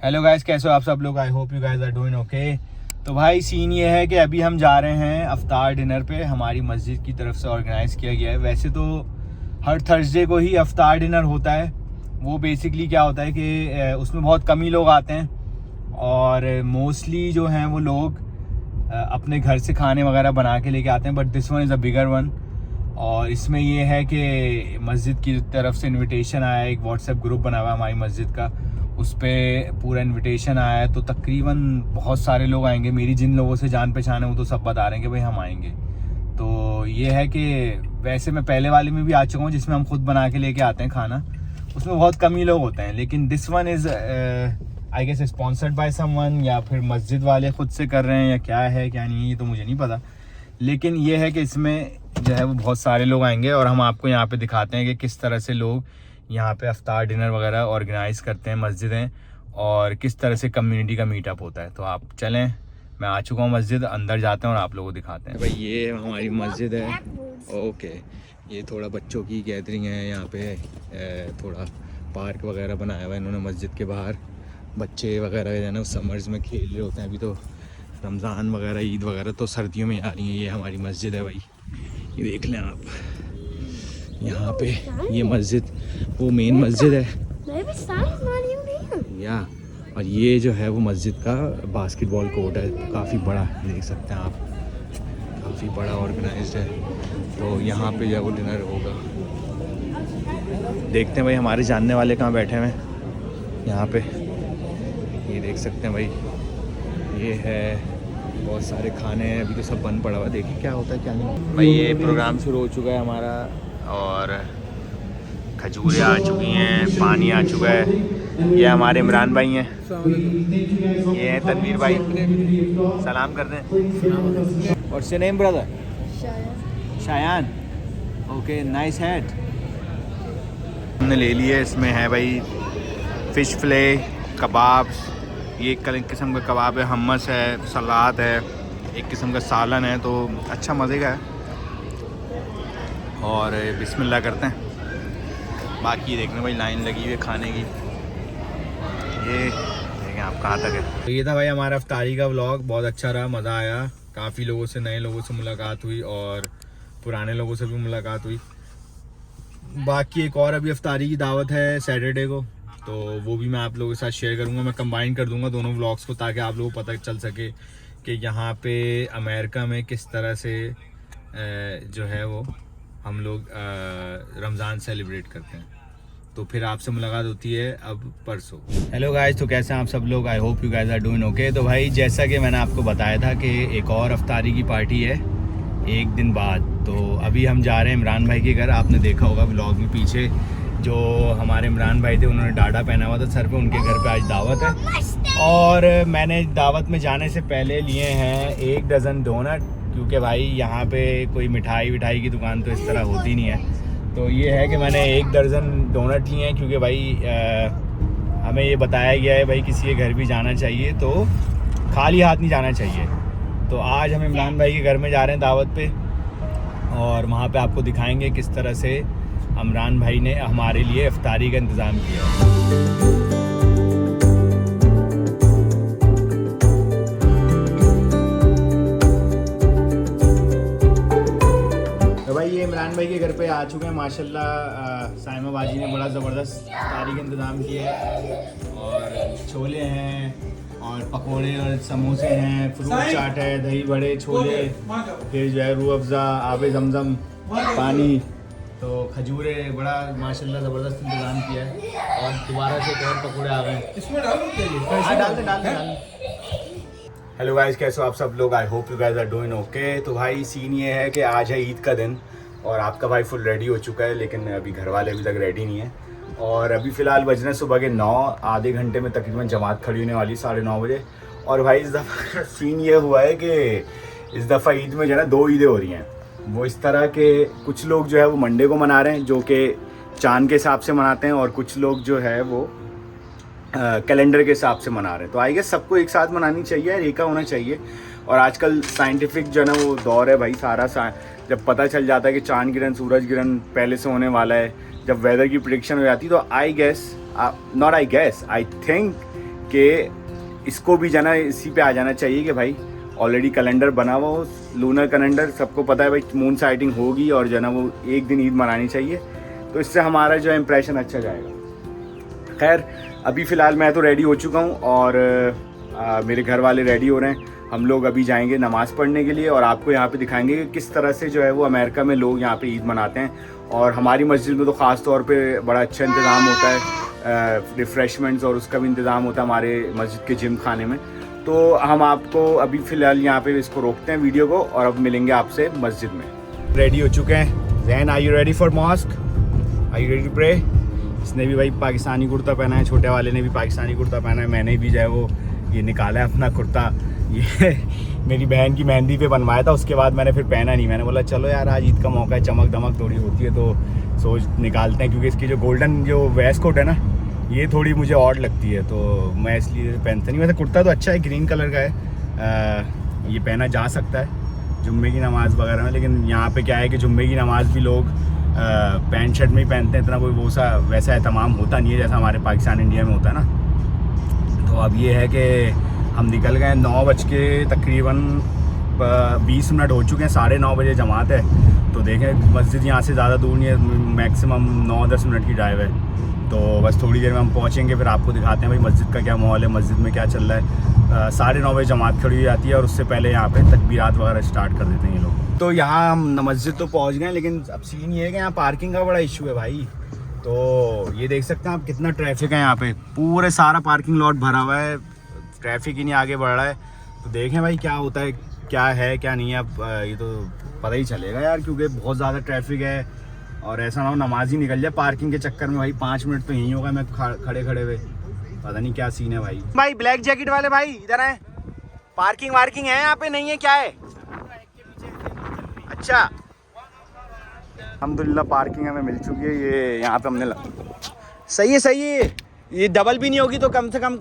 Hello guys, कैसे हो आप सब लोग? I hope you guys are doing okay. तो भाई सीन ये है कि अभी हम जा रहे हैं अफ्तार डिनर पे, हमारी मस्जिद की तरफ से ऑर्गेनाइज़ किया गया है। वैसे तो हर थर्सडे को ही अफ्तार डिनर होता है। वो बेसिकली क्या होता है कि उसमें बहुत कम ही लोग आते हैं और मोस्टली जो हैं वो लोग अपने घर से खाने वगैरह बना के लेके आते हैं। But this one is a bigger one. और इसमें ये है कि मस्जिद की तरफ से इनविटेशन आया है, एक व्हाट्सएप ग्रुप बना हुआ है हमारी मस्जिद का, उस पर पूरा इनविटेशन आया है। तो तकरीबन बहुत सारे लोग आएंगे। मेरी जिन लोगों से जान पहचान है वो तो सब बता रहे हैं कि भाई हम आएंगे। तो ये है कि वैसे मैं पहले वाले में भी आ चुका हूँ जिसमें हम खुद बना के लेके आते हैं खाना, उसमें बहुत कम ही लोग होते हैं। लेकिन this one is I guess sponsored by someone, या फिर मस्जिद वाले खुद से कर रहे हैं, या क्या है क्या नहीं है ये तो मुझे नहीं पता। लेकिन ये है कि इसमें जो है वो बहुत सारे लोग आएंगे और हम आपको यहाँ पे दिखाते हैं कि किस तरह से लोग यहाँ पे अफ्तार डिनर वगैरह ऑर्गेनाइज करते हैं मस्जिदें, और किस तरह से कम्युनिटी का मीटअप होता है। तो आप चलें, मैं आ चुका हूँ मस्जिद, अंदर जाते हैं और आप लोगों को दिखाते हैं। भाई ये हमारी मस्जिद है। ओके, ये थोड़ा बच्चों की गैदरिंग है यहाँ पे, थोड़ा पार्क वगैरह बनाया हुआ है इन्होंने मस्जिद के बाहर। बच्चे वगैरह जो है ना समर्स में खेल रहे होते हैं। अभी तो रमज़ान वगैरह ईद वगैरह तो सर्दियों में आ रही है। ये हमारी मस्जिद है भाई, ये देख लें आप यहाँ पे। ये मस्जिद वो मेन मस्जिद है या, और ये जो है वो मस्जिद का बास्केटबॉल कोर्ट है, काफ़ी बड़ा देख सकते हैं आप, काफ़ी बड़ा ऑर्गेनाइज्ड है। तो यहाँ पे जो है वो डिनर होगा। देखते हैं भाई हमारे जानने वाले कहाँ बैठे हुए हैं यहाँ पे, ये देख सकते हैं भाई। ये है, बहुत सारे खाने हैं, अभी तो सब बंद पड़ा हुआ, देखिए क्या होता है क्या नहीं। भाई ये प्रोग्राम शुरू हो चुका है हमारा, और खजूरें आ चुकी हैं, पानी आ चुका है। ये हमारे इमरान भाई हैं, ये हैं तनवीर भाई, सलाम कर दें। और से name brother? Shayan. Okay, nice head. हमने ले लिए, इसमें है भाई फ़िश फिले, कबाब, ये एक किस्म का कबाब है, हमस है, सलाद है, एक किस्म का सालन है। तो अच्छा मज़े का है। और बिस्मिल्लाह करते हैं। बाकी देखने भाई लाइन लगी हुई है खाने की, ये देखें आप कहाँ तक है। तो ये था भाई हमारा अफ्तारी का व्लॉग, बहुत अच्छा रहा, मज़ा आया। काफ़ी लोगों से, नए लोगों से मुलाकात हुई और पुराने लोगों से भी मुलाकात हुई। बाकी एक और अभी अफ्तारी की दावत है सैटरडे को, तो वो भी मैं आप लोगों के साथ शेयर करूंगा। मैं कंबाइन कर दूंगा दोनों व्लॉग्स को, ताकि आप लोगों को पता चल सके कि यहाँ पे अमेरिका में किस तरह से जो है वो हम लोग रमज़ान सेलिब्रेट करते हैं। तो फिर आपसे मुलाकात होती है अब परसों। हेलो गाइस, तो कैसे हैं आप सब लोग? I hope you guys are doing okay. तो भाई जैसा कि मैंने आपको बताया था कि एक और अफ्तारी की पार्टी है एक दिन बाद। तो अभी हम जा रहे हैं इमरान भाई के घर। आपने देखा होगा व्लॉग में पीछे, जो हमारे इमरान भाई थे उन्होंने डाढ़ा पहना हुआ था सर पे, उनके घर पे आज दावत है। और मैंने दावत में जाने से पहले लिए हैं 1 डज़न डोनट, क्योंकि भाई यहाँ पे कोई मिठाई विठाई की दुकान तो इस तरह होती नहीं है। तो ये है कि मैंने 1 दर्जन डोनट लिए हैं, क्योंकि भाई हमें ये बताया गया है भाई किसी के घर भी जाना चाहिए तो खाली हाथ नहीं जाना चाहिए। तो आज हम इमरान भाई के घर में जा रहे हैं दावत पे, और वहाँ पे आपको दिखाएंगे किस तरह से इमरान भाई ने हमारे लिए इफ्तारी का इंतज़ाम किया। तो भाई ये इमरान भाई के घर पे आ चुके हैं माशाल्लाह। साइमा बाजी ने बड़ा ज़बरदस्त इफ्तारी का इंतज़ाम किया है, और छोले हैं और पकोड़े और समोसे हैं, फ्रूट चाट है, दही बड़े, छोले, फिर जो है रूह अफ़ज़ा, आब ज़मज़म, पानी, तो खजूरे, बड़ा माशाल्लाह ज़बरदस्त इंतज़ाम किया है। और दोबारा से एक और पकौड़े आ गए, इसमें डाल। हेलो गाइस, कैसे हो आप सब लोग? I hope you guys are doing okay. तो भाई सीन ये है कि आज है ईद का दिन, और आपका भाई फुल रेडी हो चुका है, लेकिन अभी घर वाले अभी तक रेडी नहीं है। और अभी फ़िलहाल बज रहे हैं सुबह के 9, आधे घंटे में तकरीबन जमात खड़ी होने वाली 9:30 बजे। और भाई इस दफ़ा सीन ये हुआ है कि इस दफ़ा ईद में जो है ना 2 ईदें हो रही हैं। वो इस तरह के कुछ लोग जो है वो मंडे को मना रहे हैं, जो कि चांद के हिसाब से मनाते हैं, और कुछ लोग जो है वो कैलेंडर के हिसाब से मना रहे हैं। तो आई गेस सबको एक साथ मनानी चाहिए, एका होना चाहिए। और आजकल साइंटिफिक जो है ना वो दौर है भाई, सारा जब पता चल जाता है कि चांद गिरन, सूरज गिरन पहले से होने वाला है, जब वेदर की प्रेडिक्शन हो जाती है, तो I guess, not I guess, I think कि इसको भी जाना इसी पे आ जाना चाहिए कि भाई ऑलरेडी कैलेंडर बना हुआ हो, लूनर कैलेंडर, सबको पता है भाई मून साइटिंग होगी और जो है ना वो एक दिन ईद मनानी चाहिए, तो इससे हमारा जो है इम्प्रेशन अच्छा जाएगा। खैर अभी फ़िलहाल मैं तो रेडी हो चुका हूँ और मेरे घर वाले रेडी हो रहे हैं। हम लोग अभी जाएंगे नमाज़ पढ़ने के लिए और आपको यहाँ पे दिखाएंगे कि किस तरह से जो है वो अमेरिका में लोग यहाँ पे ईद मनाते हैं। और हमारी मस्जिद में तो ख़ास तौर पे बड़ा अच्छा इंतज़ाम होता है, रिफ़्रेशमेंट्स और उसका भी इंतज़ाम होता है हमारे मस्जिद के जिम खाने में। तो हम आपको अभी फ़िलहाल यहाँ पे इसको रोकते हैं वीडियो को और अब मिलेंगे आपसे मस्जिद में। रेडी हो चुके हैं। Zain, are you ready for mosque? Are you ready to pray? इसने भी भाई पाकिस्तानी कुर्ता पहना है, छोटे वाले ने भी पाकिस्तानी कुर्ता पहना है, मैंने भी जो है वो ये निकाला है अपना कुर्ता। ये मेरी बहन की मेहंदी पे बनवाया था, उसके बाद मैंने फिर पहना नहीं। मैंने बोला चलो यार आज ईद का मौका है, चमक दमक थोड़ी होती है तो सोच निकालते हैं, क्योंकि इसकी जो गोल्डन जो वेस्ट कोट है ना ये थोड़ी मुझे ऑड लगती है तो मैं इसलिए पहनता नहीं। वैसे कुर्ता तो अच्छा है, ग्रीन कलर का है, ये पहना जा सकता है जुम्मे की नमाज़ वगैरह में, लेकिन यहाँ पे क्या है कि जुम्मे की नमाज़ भी लोग पैंट शर्ट में ही पहनते हैं, इतना कोई वो सा वैसा एहतमाम होता नहीं है जैसा हमारे पाकिस्तान इंडिया में होता है ना। तो अब ये है कि हम निकल गए, 9 बज के तकरीबन 20 मिनट हो चुके हैं, 9:30 बजे जमात है। तो देखें मस्जिद यहाँ से ज़्यादा दूर नहीं है, मैक्सिमम 9-10 मिनट की ड्राइव है। तो बस थोड़ी देर में हम पहुँचेंगे, फिर आपको दिखाते हैं भाई मस्जिद का क्या माहौल है, मस्जिद में क्या चल रहा है। 9:30 बजे जमात खड़ी हो जाती है और उससे पहले यहाँ पे तकबीरात वगैरह स्टार्ट कर देते हैं ये लोग। तो यहाँ हम मस्जिद तो पहुँच गए, लेकिन अब सीन ये है कि यहाँ पार्किंग का बड़ा इशू है भाई। तो ये देख सकते हैं आप कितना ट्रैफिक है यहाँ पे, पूरे सारा पार्किंग लॉट भरा हुआ है, ट्रैफिक ही नहीं आगे बढ़ रहा है। तो देखें भाई क्या होता है, क्या है क्या नहीं है, अब ये तो पता ही चलेगा यार, क्योंकि बहुत ज़्यादा ट्रैफिक है और ऐसा ना हो नमाज ही निकल जाए पार्किंग के चक्कर में। भाई 5 मिनट तो यहीं होगा मैं खड़े खड़े हुए, पता नहीं क्या सीन है भाई। भाई ब्लैक जैकेट वाले भाई इधर आए, पार्किंग वार्किंग है यहाँ पे नहीं है क्या है? अच्छा अल्हम्दुलिल्लाह पार्किंग हमें मिल चुकी है, ये यहाँ पे हमने सही है, ये डबल भी नहीं होगी तो कम से कम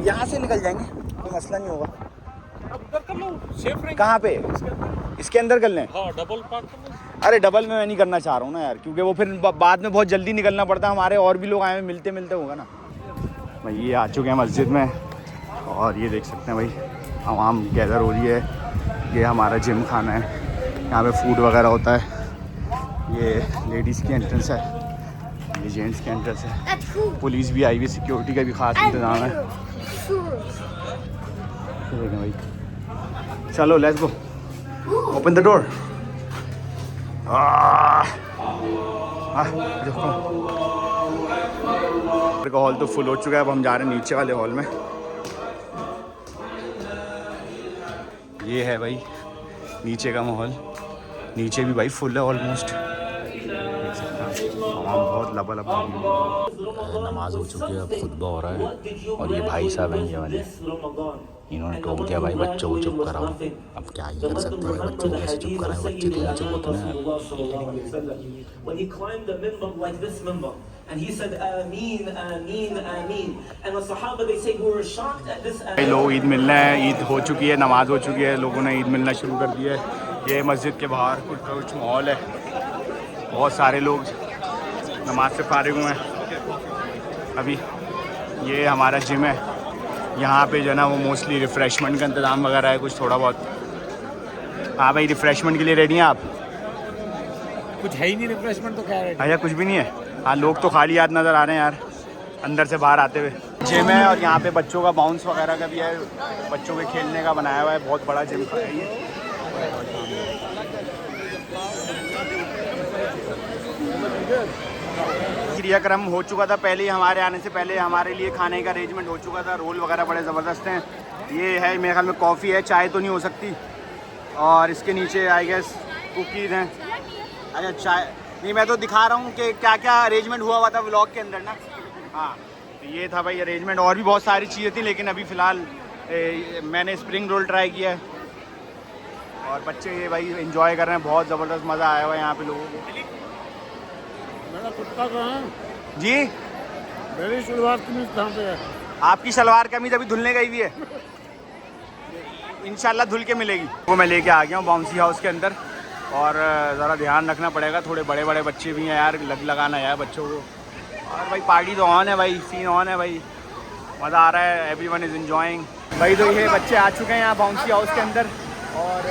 यहाँ से निकल जाएंगे, कोई मसला नहीं होगा। कहाँ पे? इसके अंदर कर लें? हाँ, डबल पार्क। अरे डबल में मैं नहीं करना चाह रहा हूँ ना यार, क्योंकि वो फिर बाद में बहुत जल्दी निकलना पड़ता है, हमारे और भी लोग आए हैं, मिलते मिलते होगा ना। भाई ये आ चुके हैं मस्जिद में और ये देख सकते हैं भाई आवाम गैदर हो रही है। ये हमारा जिम खाना है, यहाँ पे फूड वगैरह होता है। ये लेडीज़ की एंट्रेंस है, ये जेंट्स की एंट्रेंस है। पुलिस भी आई हुई, सिक्योरिटी का भी ख़ास इंतज़ाम है। देखें भाई, चलो let's go, open the door. Hall तो फुल हो चुका है, अब हम जा रहे हैं नीचे वाले हॉल में। ये है भाई नीचे का माहौल, नीचे भी भाई फुल है ऑलमोस्ट, देख सकते हैं बहुत लबा नमाज हो चुकी है, अब खुतबा हो रहा है और ये भाई साहब हैं ये वाले, इन्होंने टोक दिया भाई बच्चों को चुप कराओ। अब क्या ही कर सकते हैं, बच्चों को कैसे चुप कराएं, बच्चे तो नीचे होते हैं। लोग ईद मिलना है, ईद हो चुकी है, नमाज हो चुकी है, लोगों ने ईद मिलना शुरू कर दिया है। ये मस्जिद के बाहर कुछ माहौल है, बहुत सारे लोग नमाज से फारिग हुए हैं अभी। ये हमारा जिम है, यहाँ पे जो है ना वो मोस्टली रिफ़्रेशमेंट का इंतज़ाम वगैरह है कुछ थोड़ा बहुत। हाँ भाई रिफ़्रेशमेंट के लिए रेडी हैं आप? कुछ है ही नहीं रिफ्रेशमेंट तो क्या है? भैया कुछ भी नहीं है? हाँ लोग तो खाली याद नज़र आ रहे हैं यार अंदर से बाहर आते हुए। जिम है और यहाँ पे बच्चों का बाउंस वगैरह का भी है, बच्चों के खेलने का बनाया हुआ है, बहुत बड़ा जिम है ये। क्रियाक्रम हो चुका था पहले ही, हमारे आने से पहले हमारे लिए खाने का अरेंजमेंट हो चुका था, रोल वगैरह बड़े ज़बरदस्त हैं। ये है मेरे ख्याल में कॉफ़ी है, चाय तो नहीं हो सकती, और इसके नीचे आई गेस कुकीज़ हैं। अच्छा चाय नहीं, मैं तो दिखा रहा हूँ कि क्या क्या अरेंजमेंट हुआ था व्लॉग के अंदर ना। हाँ तो ये था भाई अरेंजमेंट, और भी बहुत सारी चीज़ें थी, लेकिन अभी फ़िलहाल मैंने स्प्रिंग रोल ट्राई किया है और बच्चे ये भाई एंजॉय कर रहे हैं, बहुत ज़बरदस्त मज़ा आया हुआ है यहाँ पे लोगों को। मेरा कुत्ता कहाँ है जी? मेरी सलवार कमीज कहाँ पे है? आपकी सलवार कमीज अभी धुलने गई हुई है, इंशाल्लाह धुल के मिलेगी। वो मैं लेके आ गया हूँ बाउंसी हाउस के अंदर, और ज़रा ध्यान रखना पड़ेगा, थोड़े बड़े बड़े बच्चे भी हैं यार, लगाना है बच्चों को। और भाई पार्टी तो ऑन है भाई, सीन ऑन है भाई, मज़ा आ रहा है, एवरीवन इज़ एंजॉयिंग भाई। तो ये बच्चे आ चुके हैं यहाँ बाउंसी हाउस के अंदर और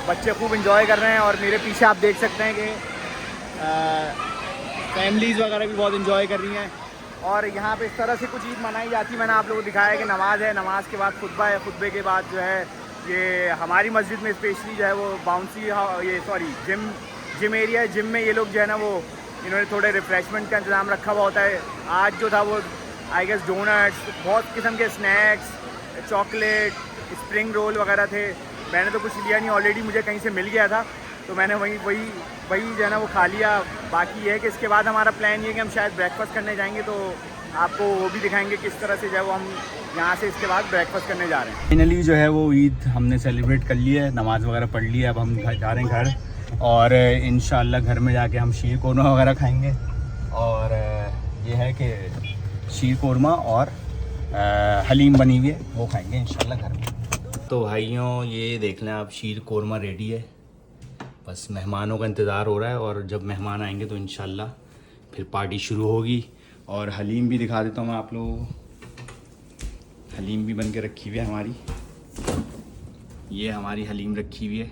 बच्चे खूब एंजॉय कर रहे हैं। और मेरे पीछे आप देख सकते हैं कि फैमिलीज़ वगैरह भी बहुत एंजॉय कर रही हैं। और यहाँ पे इस तरह से कुछ ईद मनाई जाती है। मैंने आप लोगों को दिखाया कि नमाज़ है, नमाज के बाद खुतबा है, खुतबे के बाद जो है ये हमारी मस्जिद में स्पेशली जो है वो बाउंसी जिम एरिया है। जिम में ये लोग जो है ना वो इन्होंने थोड़े रिफ़्रेशमेंट का इंतज़ाम रखा हुआ होता है। आज जो था वो आई गेस डोनट्स, बहुत किस्म के स्नैक्स, चॉकलेट, स्प्रिंग रोल वगैरह थे। मैंने तो कुछ लिया नहीं, ऑलरेडी मुझे कहीं से मिल गया था तो मैंने वही जो है ना वो खा लिया। बाकी ये है कि इसके बाद हमारा प्लान ये है कि हम शायद ब्रेकफास्ट करने जाएंगे, तो आपको वो भी दिखाएंगे किस तरह से जो है वो हम यहाँ से इसके बाद ब्रेकफास्ट करने जा रहे हैं। फाइनली जो है वो ईद हमने सेलिब्रेट कर ली है, नमाज़ वगैरह पढ़ ली है। अब हम जा रहे हैं घर और इंशाल्लाह घर में जाके हम शीर कोरमा वगैरह खाएँगे। और ये है कि शीर कोरमा और हलीम बनी हुई है, वो खाएंगे इंशाल्लाह घर में। तो भाइयों ये देख लें आप, शीर कोरमा रेडी है, बस मेहमानों का इंतज़ार हो रहा है। और जब मेहमान आएंगे तो इंशाल्लाह फिर पार्टी शुरू होगी। और हलीम भी दिखा देता हूँ मैं आप लोगों को, हलीम भी बन के रखी हुई है हमारी, ये हमारी हलीम रखी हुई है।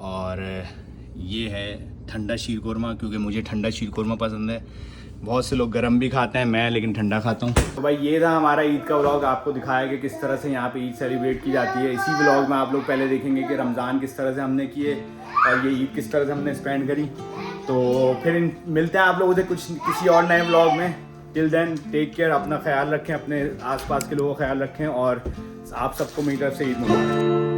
और ये है ठंडा शीर कोरमा, क्योंकि मुझे ठंडा शीर कोरमा पसंद है। बहुत से लोग गर्म भी खाते हैं, मैं लेकिन ठंडा खाता हूँ। तो भाई ये था हमारा ईद का व्लॉग, आपको दिखाया कि किस तरह से यहाँ पे ईद सेलिब्रेट की जाती है। इसी व्लॉग में आप लोग पहले देखेंगे कि रमज़ान किस तरह से हमने किए और ये ईद किस तरह से हमने स्पेंड करी। तो फिर मिलते हैं आप लोगों से किसी और नए व्लॉग में। टिल देन टेक केयर, अपना ख्याल रखें, अपने आसपास के लोगों का ख्याल रखें और आप सबको मेरी तरफ से ईद मुबारक।